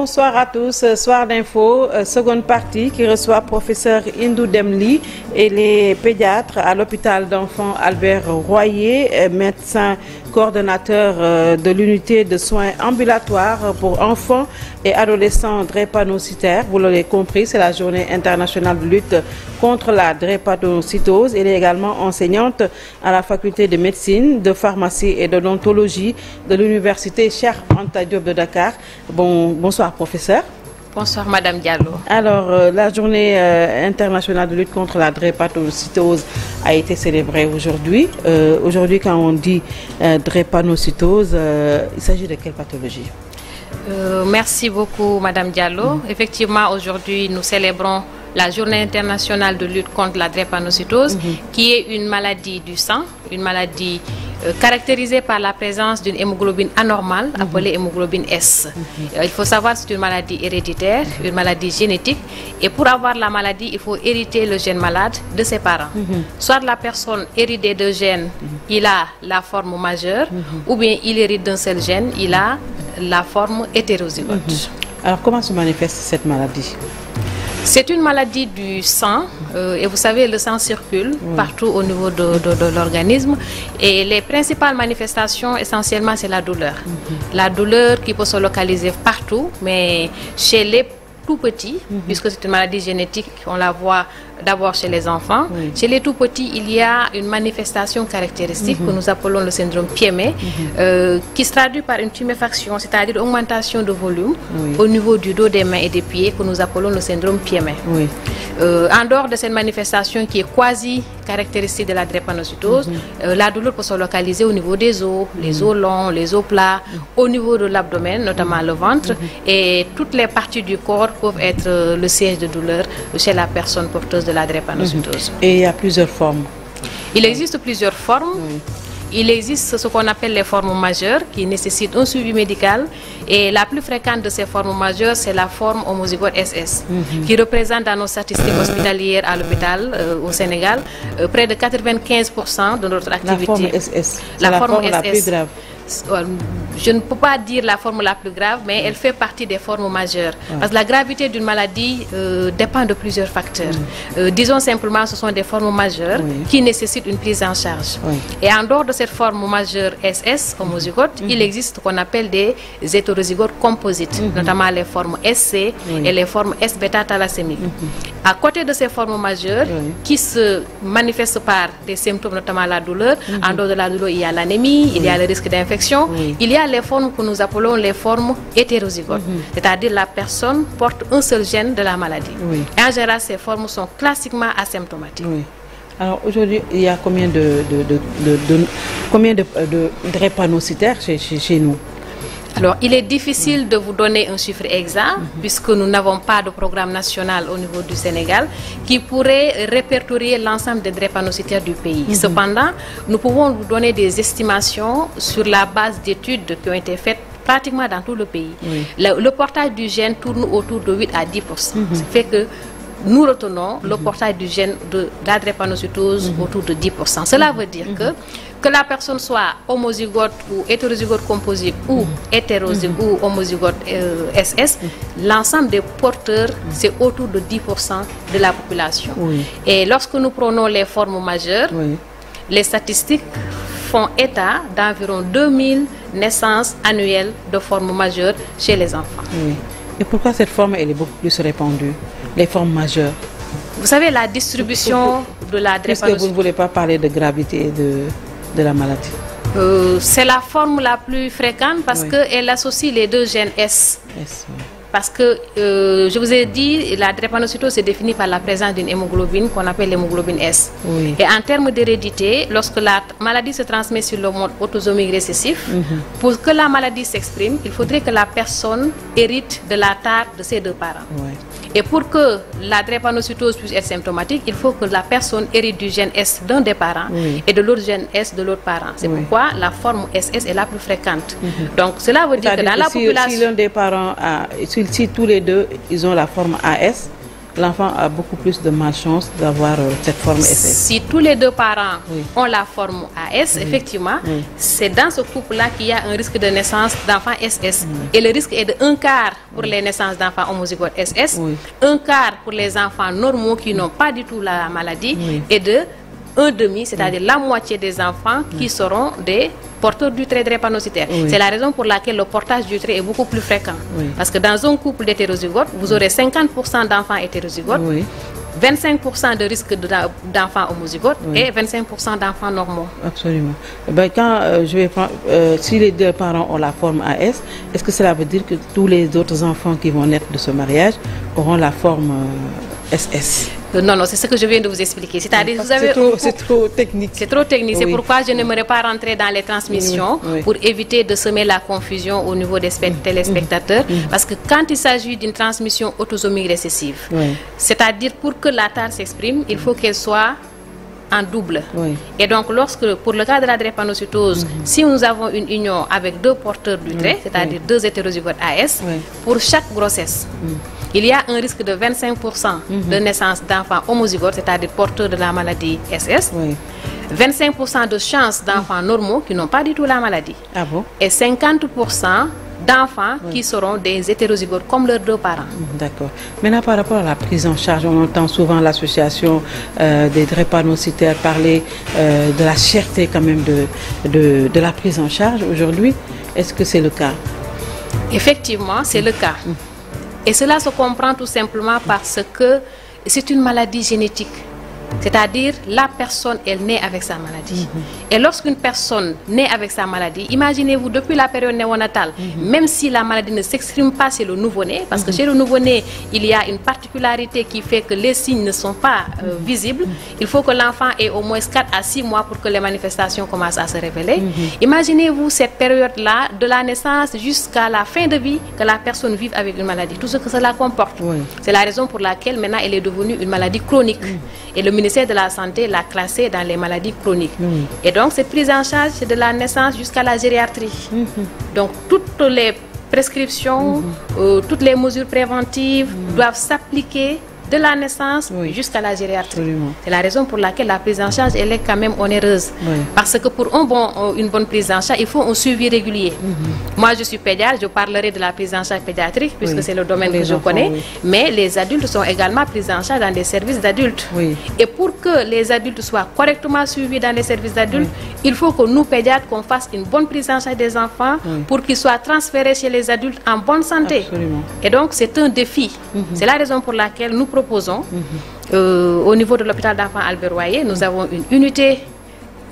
Bonsoir à tous. Soir d'info, seconde partie qui reçoit professeur Indou Demli et les pédiatres à l'hôpital d'enfants Albert Royer, médecin coordonnateur de l'unité de soins ambulatoires pour enfants et adolescents drépanocytaires. Vous l'avez compris, c'est la journée internationale de lutte contre la drépanocytose. Elle est également enseignante à la faculté de médecine, de pharmacie et d'odontologie de l'université Cheikh Anta Diop de Dakar. Bonsoir professeur. Bonsoir Madame Diallo. Alors, la journée internationale de lutte contre la drépanocytose a été célébrée aujourd'hui. Aujourd'hui, quand on dit drépanocytose, il s'agit de quelle pathologie? Merci beaucoup Madame Diallo. Effectivement, aujourd'hui, nous célébrons la journée internationale de lutte contre la drépanocytose, qui est une maladie du sang, une maladie caractérisée par la présence d'une hémoglobine anormale appelée hémoglobine S. Il faut savoir que c'est une maladie héréditaire, une maladie génétique, et pour avoir la maladie, il faut hériter le gène malade de ses parents. Soit la personne hérite des deux gènes, il a la forme majeure, ou bien il hérite d'un seul gène, il a la forme hétérozygote. Alors comment se manifeste cette maladie? C'est une maladie du sang et vous savez, le sang circule partout au niveau de l'organisme, et les principales manifestations essentiellement c'est la douleur. La douleur qui peut se localiser partout, mais chez les tout petits, puisque c'est une maladie génétique, on la voit d'abord chez les enfants. Chez les tout petits, il y a une manifestation caractéristique que nous appelons le syndrome Piémé, qui se traduit par une tuméfaction, c'est-à-dire une augmentation de volume au niveau du dos, des mains et des pieds, que nous appelons le syndrome Piémé. En dehors de cette manifestation qui est quasi caractéristique de la drépanocytose, la douleur peut se localiser au niveau des os, les os longs, les os plats, au niveau de l'abdomen, notamment le ventre, et toutes les parties du corps peuvent être le siège de douleur chez la personne porteuse de la drépanocytose. Et il y a plusieurs formes. Il existe plusieurs formes. Il existe ce qu'on appelle les formes majeures qui nécessitent un suivi médical, et la plus fréquente de ces formes majeures, c'est la forme homozygote SS, qui représente dans nos statistiques hospitalières à l'hôpital au Sénégal près de 95% de notre activité. La forme SS, la forme la plus grave. Je ne peux pas dire la forme la plus grave, mais elle fait partie des formes majeures. Parce que la gravité d'une maladie dépend de plusieurs facteurs. Disons simplement, ce sont des formes majeures qui nécessitent une prise en charge. Et en dehors de cette forme majeure SS, homozygote, il existe ce qu'on appelle des hétérozygotes composites, notamment les formes SC et les formes S-bêta thalassémiques. À côté de ces formes majeures, qui se manifestent par des symptômes, notamment la douleur, en dehors de la douleur, il y a l'anémie, il y a le risque d'infection. Il y a les formes que nous appelons les formes hétérozygotes, c'est-à-dire la personne porte un seul gène de la maladie. Et en général, ces formes sont classiquement asymptomatiques. Alors aujourd'hui, il y a combien de drépanocytaires chez nous? Alors, il est difficile de vous donner un chiffre exact, puisque nous n'avons pas de programme national au niveau du Sénégal qui pourrait répertorier l'ensemble des drépanocytaires du pays. Cependant, nous pouvons vous donner des estimations sur la base d'études qui ont été faites pratiquement dans tout le pays. Le portage du gène tourne autour de 8 à 10%. Ce qui fait que nous retenons le portage du gène de la drépanocytose autour de 10%. Cela veut dire que la personne soit homozygote ou hétérozygote composite ou hétérozygote ou homozygote SS, l'ensemble des porteurs, c'est autour de 10% de la population. Et lorsque nous prenons les formes majeures, les statistiques font état d'environ 2000 naissances annuelles de formes majeures chez les enfants. Et pourquoi cette forme elle est beaucoup plus répandue, les formes majeures? Vous savez, la distribution de la drépanocytose... Puisque vous ne voulez pas parler de gravité de la maladie. C'est la forme la plus fréquente parce qu'elle associe les deux gènes S. Parce que, je vous ai dit, la drépanocytose est définie par la présence d'une hémoglobine qu'on appelle l'hémoglobine S. Et en termes d'hérédité, lorsque la maladie se transmet sur le mode autosomique récessif, pour que la maladie s'exprime, il faudrait que la personne hérite de la tare de ses deux parents. Et pour que la drépanocytose puisse être symptomatique, il faut que la personne hérite du gène S d'un des parents et de l'autre gène S de l'autre parent. C'est pourquoi la forme SS est la plus fréquente. Donc cela veut dire que dans la population... Si l'un des parents a... Si tous les deux, ils ont la forme AS, l'enfant a beaucoup plus de malchance d'avoir cette forme SS. Si tous les deux parents ont la forme AS, effectivement, c'est dans ce couple-là qu'il y a un risque de naissance d'enfants SS. Et le risque est de 1/4 pour les naissances d'enfants homozygotes SS, 1/4 pour les enfants normaux qui n'ont pas du tout la maladie, et de 1/2, c'est-à-dire la moitié des enfants qui seront des porteurs du trait drépanocytaire. C'est la raison pour laquelle le portage du trait est beaucoup plus fréquent. Parce que dans un couple d'hétérozygotes, vous aurez 50% d'enfants hétérozygotes, 25% de risque d'enfants homozygotes et 25% d'enfants normaux. Absolument. Ben, quand je vais prendre, si les deux parents ont la forme AS, est-ce que cela veut dire que tous les autres enfants qui vont naître de ce mariage auront la forme SS? Non, non, c'est ce que je viens de vous expliquer. C'est-à-dire, c'est trop technique. C'est trop technique. C'est pourquoi je n'aimerais pas rentrer dans les transmissions pour éviter de semer la confusion au niveau des téléspectateurs. Parce que quand il s'agit d'une transmission autosomique récessive, c'est-à-dire pour que la tare s'exprime, il faut qu'elle soit en double. Et donc, pour le cas de la drépanocytose, si nous avons une union avec deux porteurs du trait, c'est-à-dire deux hétérozygotes AS, pour chaque grossesse, il y a un risque de 25% de naissance d'enfants homozygotes, c'est-à-dire porteurs de la maladie SS, 25% de chances d'enfants normaux qui n'ont pas du tout la maladie, et 50% d'enfants qui seront des hétérozygotes comme leurs deux parents. D'accord. Maintenant, par rapport à la prise en charge, on entend souvent l'association des drépanocytaires parler de la cherté quand même de la prise en charge aujourd'hui. Est-ce que c'est le cas? Effectivement, c'est le cas. Et cela se comprend tout simplement parce que c'est une maladie génétique. C'est-à-dire, la personne, elle naît avec sa maladie. Et lorsqu'une personne naît avec sa maladie, imaginez-vous, depuis la période néonatale, même si la maladie ne s'exprime pas chez le nouveau-né, parce que chez le nouveau-né, il y a une particularité qui fait que les signes ne sont pas visibles, il faut que l'enfant ait au moins 4 à 6 mois pour que les manifestations commencent à se révéler. Imaginez-vous cette période-là, de la naissance jusqu'à la fin de vie, que la personne vive avec une maladie, tout ce que cela comporte. C'est la raison pour laquelle maintenant elle est devenue une maladie chronique. Et le ministère de la Santé l'a classée dans les maladies chroniques. Et donc, cette prise en charge, c'est de la naissance jusqu'à la gériatrie. Donc, toutes les prescriptions, toutes les mesures préventives doivent s'appliquer de la naissance jusqu'à la gériatrie. C'est la raison pour laquelle la prise en charge, elle est quand même onéreuse. Parce que pour une bonne prise en charge, il faut un suivi régulier. Moi, je suis pédiatre, je parlerai de la prise en charge pédiatrique, puisque c'est le domaine que je connais. Mais les adultes sont également pris en charge dans des services d'adultes. Et pour que les adultes soient correctement suivis dans les services d'adultes, il faut que nous, pédiatres, qu'on fasse une bonne prise en charge des enfants pour qu'ils soient transférés chez les adultes en bonne santé. Et donc, c'est un défi. C'est la raison pour laquelle nous proposons, au niveau de l'hôpital d'enfants Albert Royer, nous avons une unité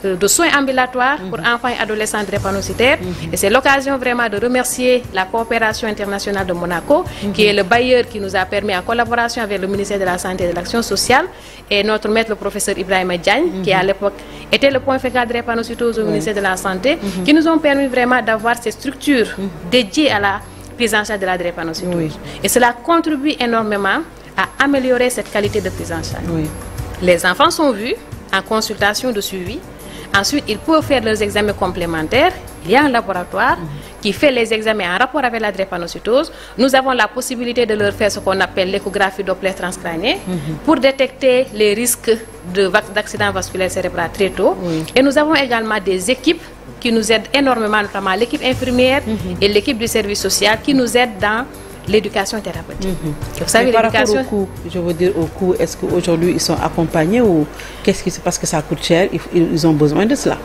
de soins ambulatoires pour enfants et adolescents drépanocytaires. Et c'est l'occasion vraiment de remercier la coopération internationale de Monaco, qui est le bailleur qui nous a permis, en collaboration avec le ministère de la Santé et de l'Action sociale, et notre maître, le professeur Ibrahima Diagne, qui à l'époque était le point focal drépanocytose au ministère de la Santé, qui nous ont permis vraiment d'avoir ces structures dédiées à la prise en charge de la drépanocytose. Et cela contribue énormément à améliorer cette qualité de prise en charge. Les enfants sont vus en consultation de suivi. Ensuite, ils peuvent faire leurs examens complémentaires. Il y a un laboratoire qui fait les examens en rapport avec la drépanocytose. Nous avons la possibilité de leur faire ce qu'on appelle l'échographie Doppler transcrânien pour détecter les risques d'accident vasculaire cérébral très tôt. Et nous avons également des équipes qui nous aident énormément, notamment l'équipe infirmière et l'équipe du service social qui nous aident dans l'éducation thérapeutique. Vous savez, par rapport au coût, je veux dire au coût, est-ce qu'aujourd'hui ils sont accompagnés ou qu'est-ce qui se passe, que ça coûte cher, ils ont besoin de cela?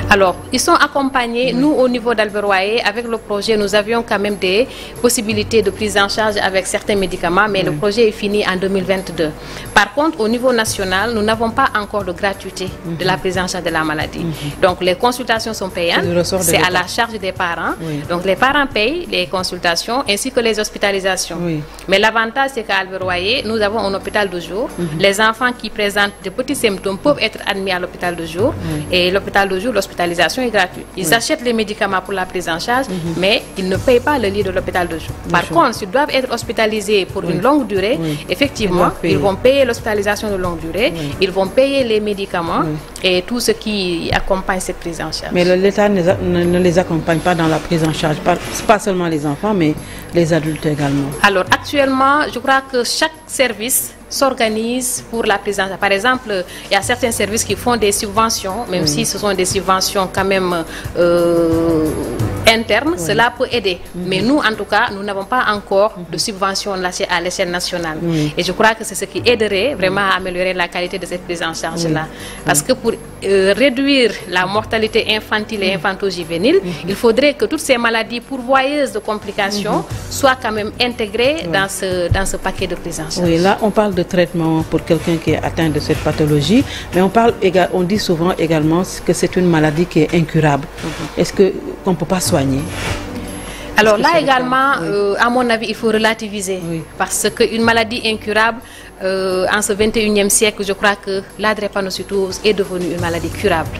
Alors, ils sont accompagnés. Nous, au niveau d'Albert Royer, avec le projet, nous avions quand même des possibilités de prise en charge avec certains médicaments, mais le projet est fini en 2022. Par contre, au niveau national, nous n'avons pas encore de gratuité de la prise en charge de la maladie. Donc, les consultations sont payantes. C'est à la charge des parents. Donc, les parents payent les consultations ainsi que les hospitalisations. Mais l'avantage, c'est qu'à Albert Royer, nous avons un hôpital de jour. Les enfants qui présentent de petits symptômes peuvent être admis à l'hôpital de jour. Et l'hôpital de jour, l'hospitalisation est gratuite. Ils achètent les médicaments pour la prise en charge, mais ils ne payent pas le lit de l'hôpital de jour. Par contre, s'ils doivent être hospitalisés pour une longue durée, effectivement, ils vont payer l'hospitalisation de longue durée, ils vont payer les médicaments et tout ce qui accompagne cette prise en charge. Mais l'État ne les accompagne pas dans la prise en charge, pas seulement les enfants, mais les adultes également. Alors, actuellement, je crois que chaque service s'organisent pour la prise en charge. Par exemple, il y a certains services qui font des subventions, même si ce sont des subventions quand même internes, cela peut aider. Mais nous, en tout cas, nous n'avons pas encore de subvention à l'échelle nationale. Et je crois que c'est ce qui aiderait vraiment à améliorer la qualité de cette prise en charge-là. Parce que pour réduire la mortalité infantile et infanto-juvénile, il faudrait que toutes ces maladies pourvoyeuses de complications soient quand même intégrées dans ce paquet de prise en charge. Oui, là, on parle de traitement pour quelqu'un qui est atteint de cette pathologie, mais on dit souvent également que c'est une maladie qui est incurable. Est-ce qu'on ne peut pas soigner? Alors là également, à mon avis, il faut relativiser. Parce qu'une maladie incurable, en ce 21e siècle, je crois que la drépanocytose est devenue une maladie curable.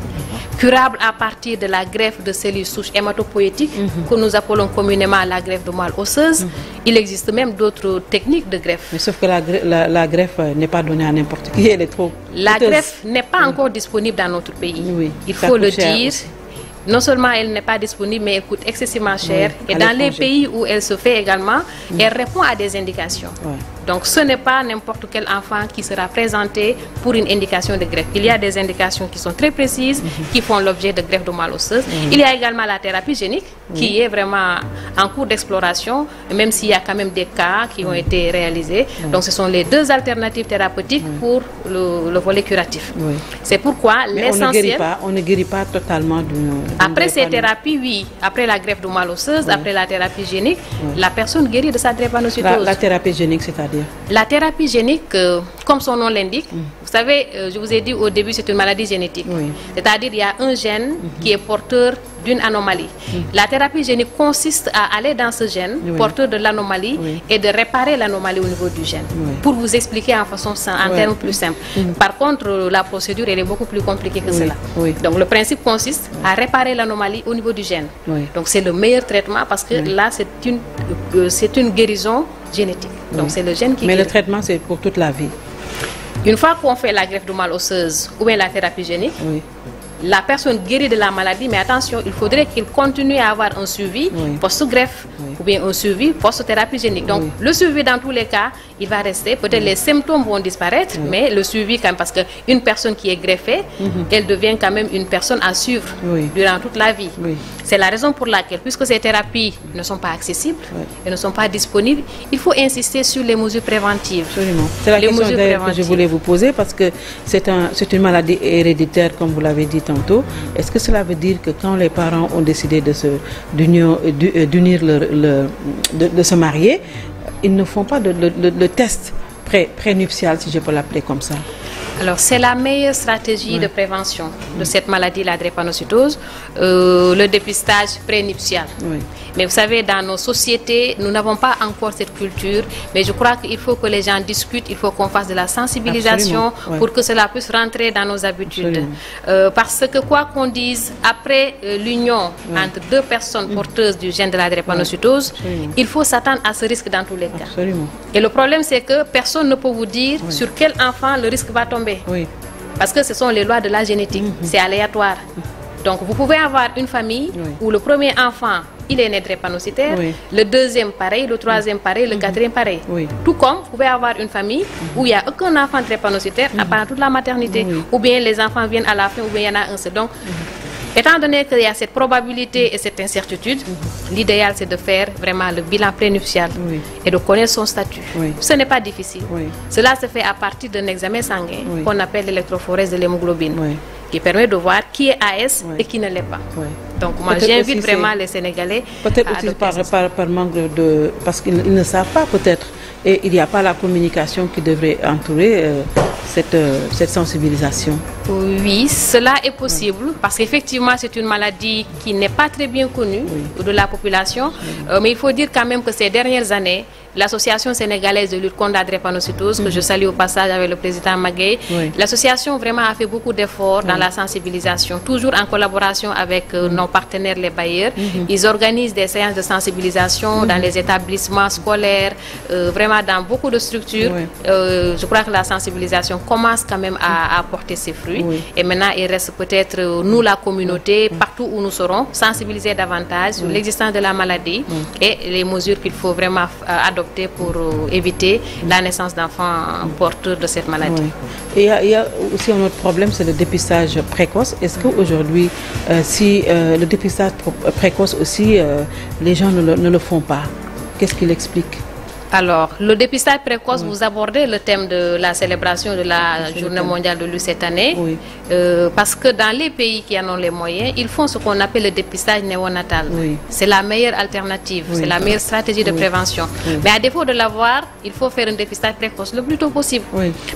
Curable à partir de la greffe de cellules souches hématopoïétiques, que nous appelons communément la greffe de moelle osseuse. Il existe même d'autres techniques de greffe. Mais sauf que la greffe n'est pas donnée à n'importe qui, elle est trop La coûteuse. greffe n'est pas encore disponible dans notre pays. Il faut le dire. Non seulement elle n'est pas disponible, mais elle coûte excessivement cher. Et dans les pays où elle se fait également, elle répond à des indications. Donc ce n'est pas n'importe quel enfant qui sera présenté pour une indication de greffe. Il y a des indications qui sont très précises, qui font l'objet de greffe de moelle osseuse. Il y a également la thérapie génique, qui est vraiment en cours d'exploration, même s'il y a quand même des cas qui ont été réalisés. Donc ce sont les deux alternatives thérapeutiques pour le volet curatif. C'est pourquoi l'essentiel... On ne guérit pas totalement Après ces thérapies, oui. Après la greffe de moelle osseuse, après la thérapie génique, la personne guérit de sa drépanocytose. La thérapie génique, c'est-à-dire? La thérapie génique, comme son nom l'indique, vous savez, je vous ai dit au début, c'est une maladie génétique. C'est-à-dire qu'il y a un gène qui est porteur d'une anomalie. La thérapie génique consiste à aller dans ce gène, porteur de l'anomalie, et de réparer l'anomalie au niveau du gène. Pour vous expliquer en termes plus simples. Par contre, la procédure, elle est beaucoup plus compliquée que cela. Donc le principe consiste à réparer l'anomalie au niveau du gène. Donc c'est le meilleur traitement parce que là, c'est une guérison génétique. Donc c'est le gène qui Mais guérit. le traitement, c'est pour toute la vie. Une fois qu'on fait la greffe de moelle osseuse ou bien la thérapie génique, la personne guérit de la maladie, mais attention, il faudrait qu'il continue à avoir un suivi post-greffe ou bien un suivi post-thérapie génique. Donc le suivi dans tous les cas, il va rester. Peut-être les symptômes vont disparaître, mais le suivi quand même, parce qu'une personne qui est greffée, elle devient quand même une personne à suivre durant toute la vie. C'est la raison pour laquelle, puisque ces thérapies ne sont pas accessibles et ne sont pas disponibles, il faut insister sur les mesures préventives. Absolument. C'est la question que je voulais vous poser parce que c'est une maladie héréditaire, comme vous l'avez dit tantôt. Est-ce que cela veut dire que quand les parents ont décidé de se marier, ils ne font pas de test prénuptial, si je peux l'appeler comme ça? Alors, c'est la meilleure stratégie de prévention de cette maladie, la drépanocytose, le dépistage prénuptial. Mais vous savez, dans nos sociétés, nous n'avons pas encore cette culture, mais je crois qu'il faut que les gens discutent, il faut qu'on fasse de la sensibilisation pour que cela puisse rentrer dans nos habitudes. Parce que quoi qu'on dise, après l'union entre deux personnes porteuses du gène de la drépanocytose, il faut s'attendre à ce risque dans tous les cas. Et le problème, c'est que personne ne peut vous dire sur quel enfant le risque va tomber. Parce que ce sont les lois de la génétique, c'est aléatoire. Donc vous pouvez avoir une famille où le premier enfant, il est né drépanocytaire, le deuxième pareil, le troisième pareil, le quatrième pareil. Tout comme vous pouvez avoir une famille où il n'y a aucun enfant drépanocytaire pendant toute la maternité, ou bien les enfants viennent à la fin, ou bien il y en a un seul. Donc, étant donné qu'il y a cette probabilité et cette incertitude, l'idéal c'est de faire vraiment le bilan prénuptial et de connaître son statut. Ce n'est pas difficile. Cela se fait à partir d'un examen sanguin qu'on appelle l'électrophorèse de l'hémoglobine, qui permet de voir qui est AS et qui ne l'est pas. Donc moi j'invite vraiment les Sénégalais peut-être aussi par manque de... parce qu'ils ne savent pas peut-être, et il n'y a pas la communication qui devrait entourer cette sensibilisation. Oui, cela est possible parce qu'effectivement c'est une maladie qui n'est pas très bien connue de la population, mais il faut dire quand même que ces dernières années, l'Association sénégalaise de lutte contre la drépanocytose, que je salue au passage avec le président Magueye, l'association vraiment a fait beaucoup d'efforts dans la sensibilisation, toujours en collaboration avec nos partenaires les bailleurs. Ils organisent des séances de sensibilisation dans les établissements scolaires, vraiment dans beaucoup de structures. Je crois que la sensibilisation sensibilisation commence quand même à porter ses fruits. Et maintenant, il reste peut-être, nous, la communauté, partout où nous serons, sensibiliser davantage sur l'existence de la maladie et les mesures qu'il faut vraiment adopter pour éviter la naissance d'enfants porteurs de cette maladie. Et il y a aussi un autre problème, c'est le dépistage précoce. Est-ce qu'aujourd'hui, si le dépistage précoce aussi, les gens ne le font pas, qu'est-ce qu'il explique? Alors, le dépistage précoce, vous abordez le thème de la célébration de la Journée mondiale de l'UE cette année, parce que dans les pays qui en ont les moyens, ils font ce qu'on appelle le dépistage néonatal. C'est la meilleure alternative, c'est la meilleure stratégie de prévention. Mais à défaut de l'avoir, il faut faire un dépistage précoce le plus tôt possible.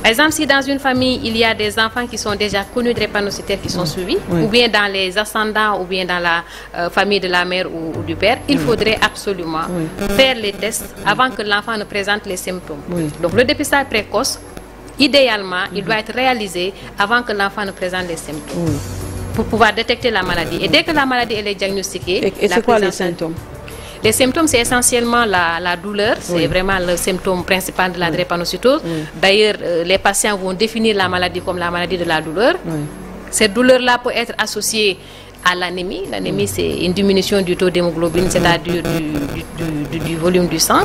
Par exemple, si dans une famille, il y a des enfants qui sont déjà connus de drépanocytaires qui sont suivis, ou bien dans les ascendants, ou bien dans la famille de la mère ou du père, il faudrait absolument faire les tests avant que l'enfant ne présente les symptômes. Donc le dépistage précoce, idéalement, il doit être réalisé avant que l'enfant ne présente les symptômes pour pouvoir détecter la maladie. Et dès que la maladie elle est diagnostiquée... Et c'est quoi les symptômes? Les symptômes, c'est essentiellement la douleur, c'est vraiment le symptôme principal de la drépanocytose. D'ailleurs, les patients vont définir la maladie comme la maladie de la douleur. Cette douleur-là peut être associée à l'anémie. L'anémie, c'est une diminution du taux d'hémoglobine, c'est-à-dire du volume du sang.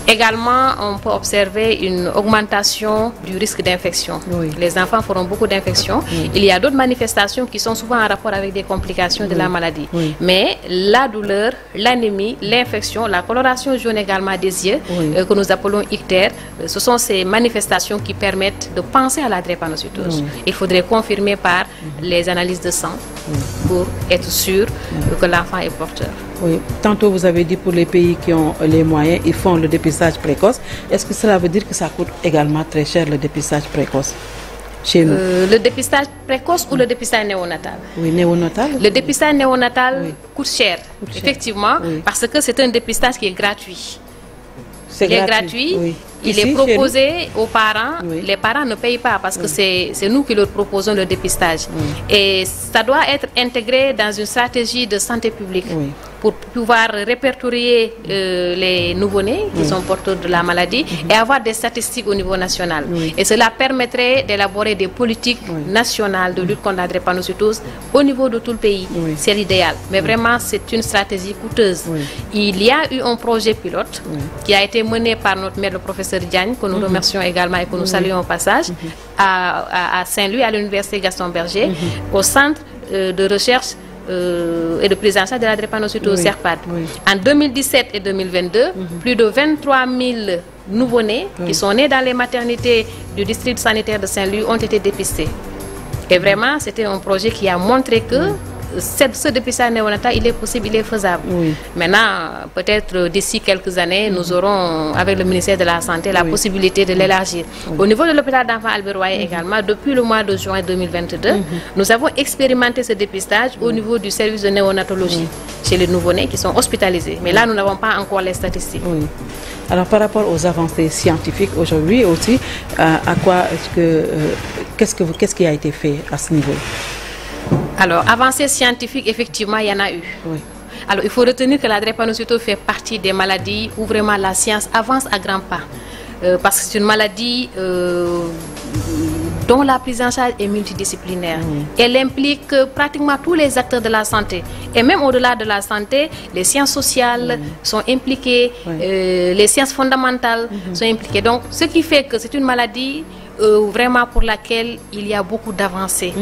Également, on peut observer une augmentation du risque d'infection. Les enfants feront beaucoup d'infections. Il y a d'autres manifestations qui sont souvent en rapport avec des complications de la maladie. Mais la douleur, l'anémie, l'infection, la coloration jaune également des yeux, que nous appelons ictère, ce sont ces manifestations qui permettent de penser à la drépanocytose. Il faudrait confirmer par les analyses de sang pour être sûr que l'enfant est porteur. Tantôt vous avez dit pour les pays qui ont les moyens, ils font le dépistage précoce. Est-ce que cela veut dire que ça coûte également très cher le dépistage précoce chez nous? Le dépistage précoce ou le dépistage néonatal? Néonatal. Le dépistage néonatal coûte cher, effectivement, parce que c'est un dépistage qui est gratuit. Il est gratuit. Il est proposé aux parents. Les parents ne payent pas parce que c'est nous qui leur proposons le dépistage. Et ça doit être intégré dans une stratégie de santé publique pour pouvoir répertorier les nouveau-nés qui sont porteurs de la maladie et avoir des statistiques au niveau national. Et cela permettrait d'élaborer des politiques nationales de lutte contre la drépanocytose au niveau de tout le pays. C'est l'idéal. Mais vraiment, c'est une stratégie coûteuse. Il y a eu un projet pilote qui a été mené par notre maire, le professeur Diagne, que nous remercions également et que nous saluons au passage, à Saint-Louis, à l'université Gaston Berger, au centre de recherche et de prise en charge de la drépanocytose CERPAD. En 2017 et 2022, plus de 23 000 nouveau-nés qui sont nés dans les maternités du district sanitaire de Saint-Louis ont été dépistés. Et vraiment, c'était un projet qui a montré que ce dépistage néonatal, il est possible, il est faisable. Maintenant, peut-être d'ici quelques années, nous aurons, avec le ministère de la Santé, la possibilité de l'élargir. Au niveau de l'hôpital d'enfants Albert Royer également, depuis le mois de juin 2022, nous avons expérimenté ce dépistage au niveau du service de néonatologie chez les nouveau-nés qui sont hospitalisés. Mais là, nous n'avons pas encore les statistiques. Alors, par rapport aux avancées scientifiques aujourd'hui aussi, qu'est-ce qui a été fait à ce niveau? Alors, avancées scientifiques, effectivement, il y en a eu. Alors, il faut retenir que la drépanocytose fait partie des maladies où vraiment la science avance à grands pas. Parce que c'est une maladie dont la prise en charge est multidisciplinaire. Elle implique pratiquement tous les acteurs de la santé. Et même au-delà de la santé, les sciences sociales sont impliquées, les sciences fondamentales sont impliquées. Donc, ce qui fait que c'est une maladie vraiment pour laquelle il y a beaucoup d'avancées.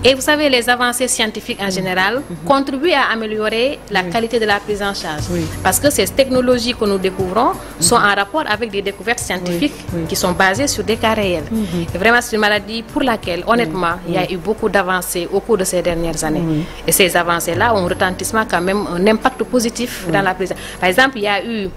Et vous savez, les avancées scientifiques en général contribuent à améliorer la qualité de la prise en charge. Parce que ces technologies que nous découvrons sont en rapport avec des découvertes scientifiques qui sont basées sur des cas réels. Et vraiment, c'est une maladie pour laquelle, honnêtement, il y a eu beaucoup d'avancées au cours de ces dernières années. Et ces avancées-là ont un retentissement quand même, un impact positif dans la prise. Par exemple, il y a eu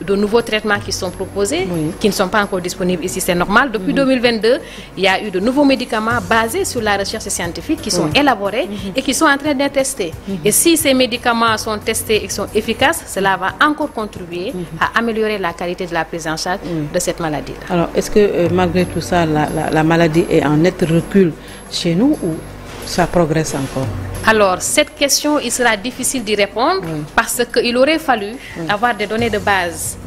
de nouveaux traitements qui sont proposés, qui ne sont pas encore disponibles ici, c'est normal. Depuis 2022, il y a eu de nouveaux médicaments basés sur la recherche scientifique qui sont élaborés et qui sont en train d'être testés. Et si ces médicaments sont testés et sont efficaces, cela va encore contribuer à améliorer la qualité de la prise en charge de cette maladie-là. Alors, est-ce que malgré tout ça, la maladie est en net recul chez nous ou ça progresse encore? Alors, cette question, il sera difficile d'y répondre parce qu'il aurait fallu avoir des données de base,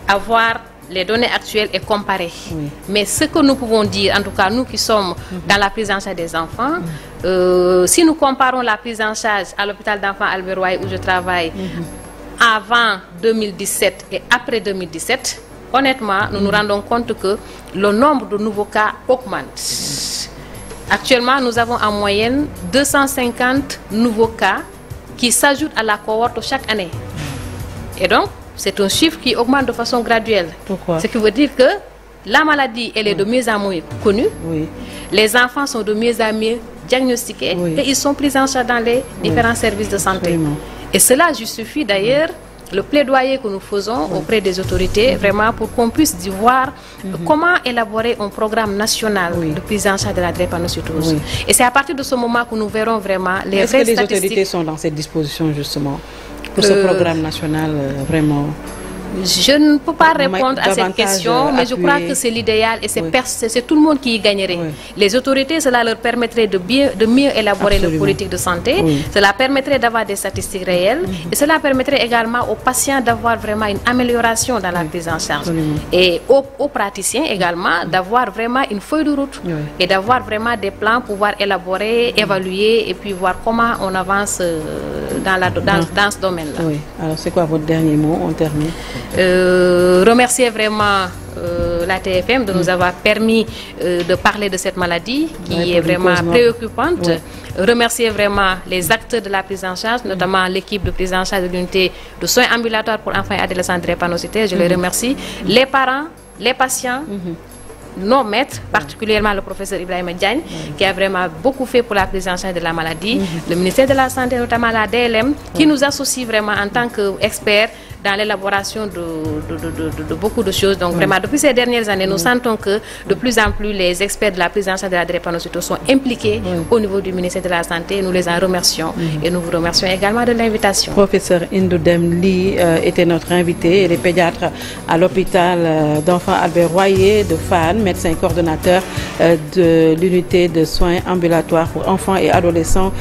avoir les données actuelles et comparer. Mais ce que nous pouvons dire, en tout cas nous qui sommes dans la prise en charge des enfants, si nous comparons la prise en charge à l'hôpital d'enfants Albert Royer où je travaille avant 2017 et après 2017, honnêtement, nous nous rendons compte que le nombre de nouveaux cas augmente. Actuellement, nous avons en moyenne 250 nouveaux cas qui s'ajoutent à la cohorte chaque année. Et donc, c'est un chiffre qui augmente de façon graduelle. Pourquoi? Ce qui veut dire que la maladie, elle est de mieux en mieux connue. Les enfants sont de mieux en mieux diagnostiqués et ils sont pris en charge dans les différents services de santé. Absolument. Et cela justifie d'ailleurs le plaidoyer que nous faisons auprès des autorités, vraiment pour qu'on puisse voir comment élaborer un programme national de prise en charge de la drépanocytose. Et c'est à partir de ce moment que nous verrons vraiment les vraies statistiques. Est-ce que les autorités sont dans cette disposition justement pour ce programme national vraiment? Je ne peux pas répondre à cette question, mais je crois que c'est l'idéal et c'est tout le monde qui y gagnerait. Les autorités, cela leur permettrait de mieux élaborer leur politique de santé, cela permettrait d'avoir des statistiques réelles et cela permettrait également aux patients d'avoir vraiment une amélioration dans la prise en charge. Et aux praticiens également d'avoir vraiment une feuille de route et d'avoir vraiment des plans pour pouvoir élaborer, évaluer et puis voir comment on avance dans ce domaine-là. Alors c'est quoi votre dernier mot? On termine. Remercier vraiment la TFM de nous avoir permis de parler de cette maladie qui est vraiment préoccupante. Remercier vraiment les acteurs de la prise en charge, notamment l'équipe de prise en charge de l'unité de soins ambulatoires pour enfants et adolescents drépanocytaires. Je les remercie. Les parents, les patients, nos maîtres, particulièrement le professeur Ibrahima Diagne, qui a vraiment beaucoup fait pour la prise en charge de la maladie, le ministère de la Santé, notamment la DLM, qui nous associe vraiment en tant qu'experts dans l'élaboration de beaucoup de choses. Donc vraiment, depuis ces dernières années, nous sentons que de plus en plus les experts de la prise en charge de la drépanocytose sont impliqués au niveau du ministère de la Santé. Nous les en remercions et nous vous remercions également de l'invitation. Professeur Hindou Dème Ly était notre invité. Elle est pédiatre à l'hôpital d'enfants Albert Royer de Fann, médecin coordonnateur de l'unité de soins ambulatoires pour enfants et adolescents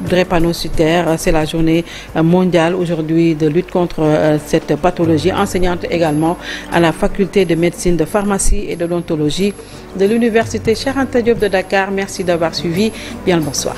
drépanocytaires. C'est la journée mondiale aujourd'hui de lutte contre cette pathologie. Enseignante également à la faculté de médecine, de pharmacie et de d'odontologie de l'université Cheikh Anta Diop de Dakar. Merci d'avoir suivi. Bien le bonsoir.